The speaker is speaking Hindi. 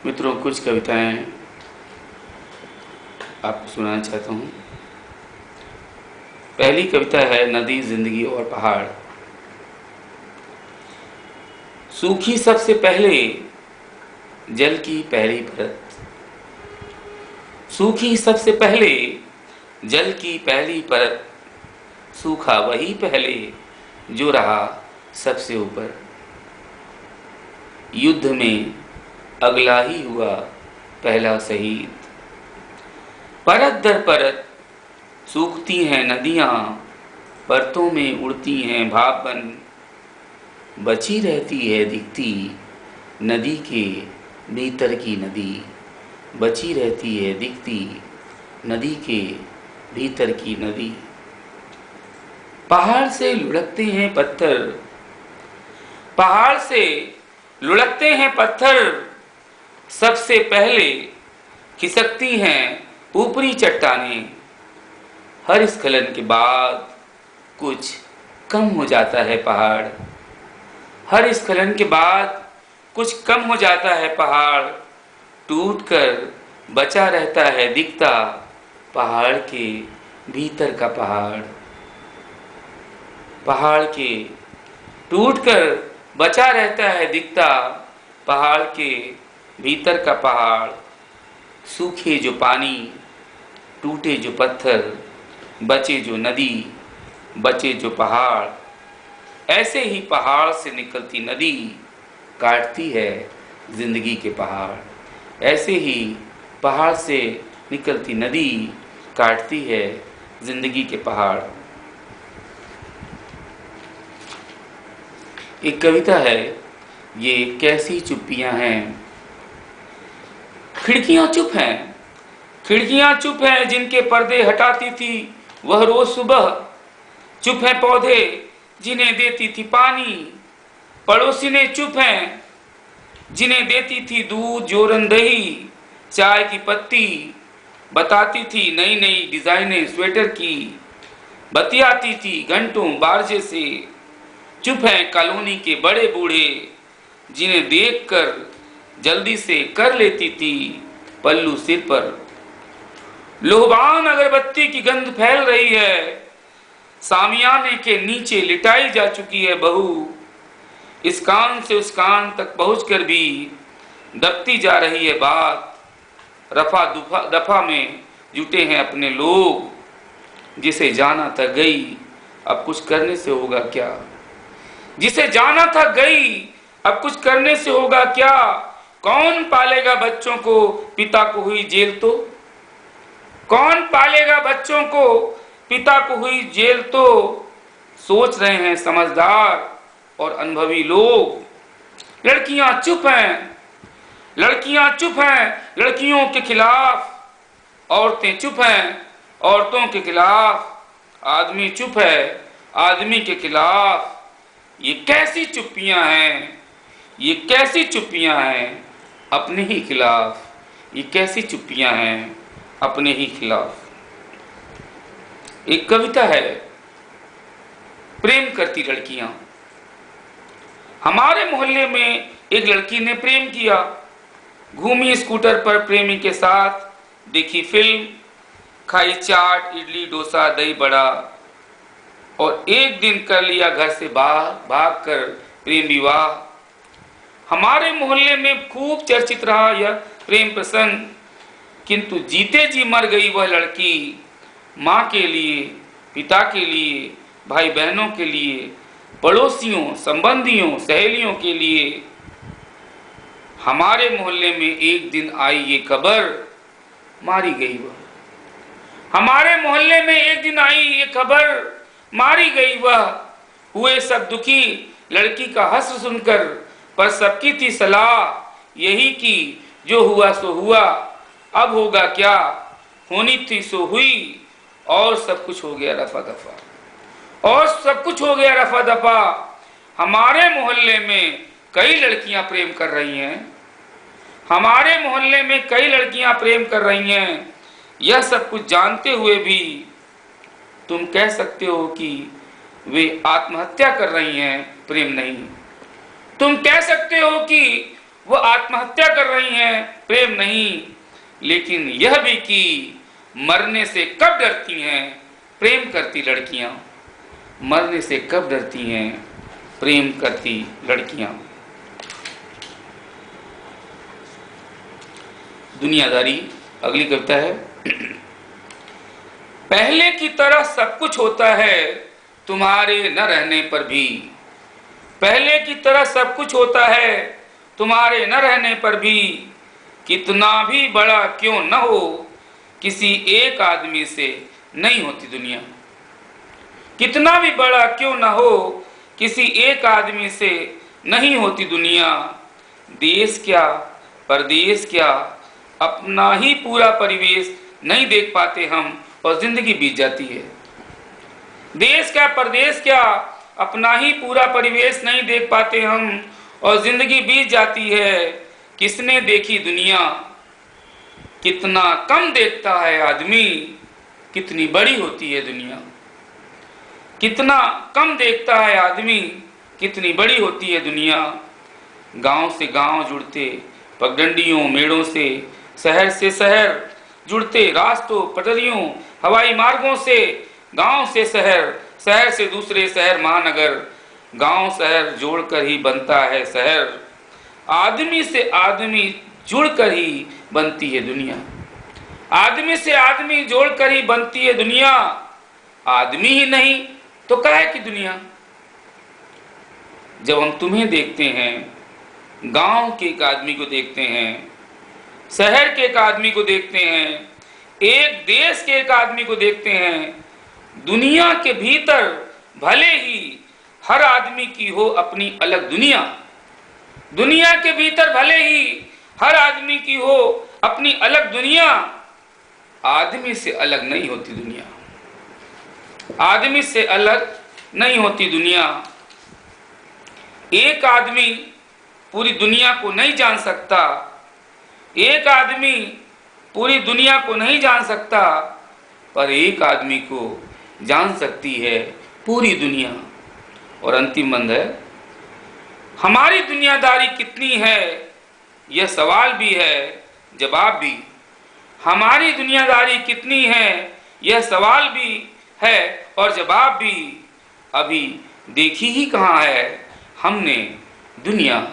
मित्रों, कुछ कविताएं आपको सुनाना चाहता हूँ। पहली कविता है नदी, जिंदगी और पहाड़। सूखी सबसे पहले जल की पहली परत, सूखी सबसे पहले जल की पहली परत, सूखा वही पहले जो रहा सबसे ऊपर। युद्ध में अगला ही हुआ पहला शहीद। परत दर परत सूखती हैं नदियाँ, परतों में उड़ती हैं भाप बन। बची रहती है दिखती नदी के भीतर की नदी, बची रहती है दिखती नदी के भीतर की नदी। पहाड़ से लुढ़कते हैं पत्थर, पहाड़ से लुढ़कते हैं पत्थर, सबसे पहले खिसकती हैं ऊपरी चट्टानें। हर स्खलन के बाद कुछ कम हो जाता है पहाड़, हर स्खलन के बाद कुछ कम हो जाता है पहाड़। टूटकर बचा रहता है दिखता पहाड़ के भीतर का पहाड़। पहाड़ के टूटकर बचा रहता है दिखता पहाड़ के भीतर का पहाड़। सूखे जो पानी, टूटे जो पत्थर, बचे जो नदी, बचे जो पहाड़। ऐसे ही पहाड़ से निकलती नदी काटती है जिंदगी के पहाड़। ऐसे ही पहाड़ से निकलती नदी काटती है जिंदगी के पहाड़। एक कविता है, ये कैसी चुप्पियां हैं। खिड़कियां चुप हैं, खिड़कियां चुप हैं जिनके पर्दे हटाती थी वह रोज सुबह। चुप हैं पौधे जिन्हें देती थी पानी, पड़ोसी ने चुप हैं जिन्हें देती थी दूध, जोरन, दही, चाय की पत्ती। बताती थी नई नई डिजाइनें स्वेटर की, बतियाती थी घंटों बारजे से। चुप हैं कॉलोनी के बड़े बूढ़े जिन्हें देखकर जल्दी से कर लेती थी पल्लू सिर पर। लोहबान अगरबत्ती की गंध फैल रही है, सामियाने के नीचे लिटाई जा चुकी है बहू। इस कान से उस कान तक पहुंचकर भी दबती जा रही है बात। रफा दफा में जुटे हैं अपने लोग, जिसे जाना था गई अब कुछ करने से होगा क्या। जिसे जाना था गई अब कुछ करने से होगा क्या। कौन पालेगा बच्चों को, पिता को हुई जेल तो। कौन पालेगा बच्चों को, पिता को हुई जेल तो। सोच रहे हैं समझदार और अनुभवी लोग। लड़कियां चुप हैं, लड़कियां चुप हैं लड़कियों के खिलाफ। औरतें चुप हैं औरतों के खिलाफ। आदमी चुप है आदमी के खिलाफ। ये कैसी चुप्पियां हैं, ये कैसी चुप्पियां हैं अपने ही खिलाफ। ये कैसी चुप्पियां हैं अपने ही खिलाफ। एक कविता है, प्रेम करती लड़कियां। हमारे मोहल्ले में एक लड़की ने प्रेम किया। घूमी स्कूटर पर प्रेमी के साथ, देखी फिल्म, खाई चाट, इडली, डोसा, दही बड़ा और एक दिन कर लिया घर से भाग कर प्रेम विवाह। हमारे मोहल्ले में खूब चर्चित रहा यह प्रेम प्रसंग, किंतु जीते जी मर गई वह लड़की। माँ के लिए, पिता के लिए, भाई बहनों के लिए, पड़ोसियों, संबंधियों, सहेलियों के लिए। हमारे मोहल्ले में एक दिन आई ये खबर, मारी गई वह। हमारे मोहल्ले में एक दिन आई ये खबर, मारी गई वह। हुए सब दुखी लड़की का हश्र सुनकर, पर सबकी थी सलाह यही कि जो हुआ सो हुआ, अब होगा क्या। होनी थी सो हुई और सब कुछ हो गया रफा दफा, और सब कुछ हो गया रफा दफा। हमारे मोहल्ले में कई लड़कियां प्रेम कर रही हैं, हमारे मोहल्ले में कई लड़कियां प्रेम कर रही हैं। यह सब कुछ जानते हुए भी तुम कह सकते हो कि वे आत्महत्या कर रही हैं, प्रेम नहीं। तुम कह सकते हो कि वह आत्महत्या कर रही हैं, प्रेम नहीं। लेकिन यह भी कि मरने से कब डरती हैं, प्रेम करती लड़कियां। मरने से कब डरती हैं, प्रेम करती लड़कियां। दुनियादारी, अगली कविता है। पहले की तरह सब कुछ होता है तुम्हारे न रहने पर भी। पहले की तरह सब कुछ होता है तुम्हारे न रहने पर भी। कितना भी बड़ा क्यों न हो, किसी एक आदमी से नहीं होती दुनिया। कितना भी बड़ा क्यों न हो, किसी एक आदमी से नहीं होती दुनिया। देश क्या परदेश क्या, अपना ही पूरा परिवेश नहीं देख पाते हम और जिंदगी बीत जाती है। देश क्या परदेश क्या, अपना ही पूरा परिवेश नहीं देख पाते हम और जिंदगी बीत जाती है। किसने देखी दुनिया, कितना कम देखता है आदमी, कितनी बड़ी होती है दुनिया। कितना कम देखता है आदमी, कितनी बड़ी होती है दुनिया। गांव से गांव जुड़ते पगडंडियों मेड़ों से, शहर से शहर जुड़ते रास्तों पटरियों हवाई मार्गों से। गांव से शहर, शहर से दूसरे शहर महानगर, गांव शहर जोड़कर ही बनता है शहर। आदमी से आदमी जुड़कर ही बनती है दुनिया। आदमी से आदमी जोड़कर ही बनती है दुनिया। आदमी ही नहीं तो काहे की दुनिया। जब हम तुम्हें देखते हैं, गांव के एक आदमी को देखते हैं, शहर के एक आदमी को देखते हैं, एक देश के एक आदमी को देखते हैं, दुनिया के भीतर भले ही हर आदमी की हो अपनी अलग दुनिया। दुनिया के भीतर भले ही हर आदमी की हो अपनी अलग दुनिया, आदमी से अलग नहीं होती दुनिया। आदमी से अलग नहीं होती दुनिया। एक आदमी पूरी दुनिया को नहीं जान सकता। एक आदमी पूरी दुनिया को नहीं जान सकता, पर एक आदमी को जान सकती है पूरी दुनिया। और अंतिम बंद है, हमारी दुनियादारी कितनी है, यह सवाल भी है जवाब भी। हमारी दुनियादारी कितनी है, यह सवाल भी है और जवाब भी। अभी देखी ही कहाँ है हमने दुनिया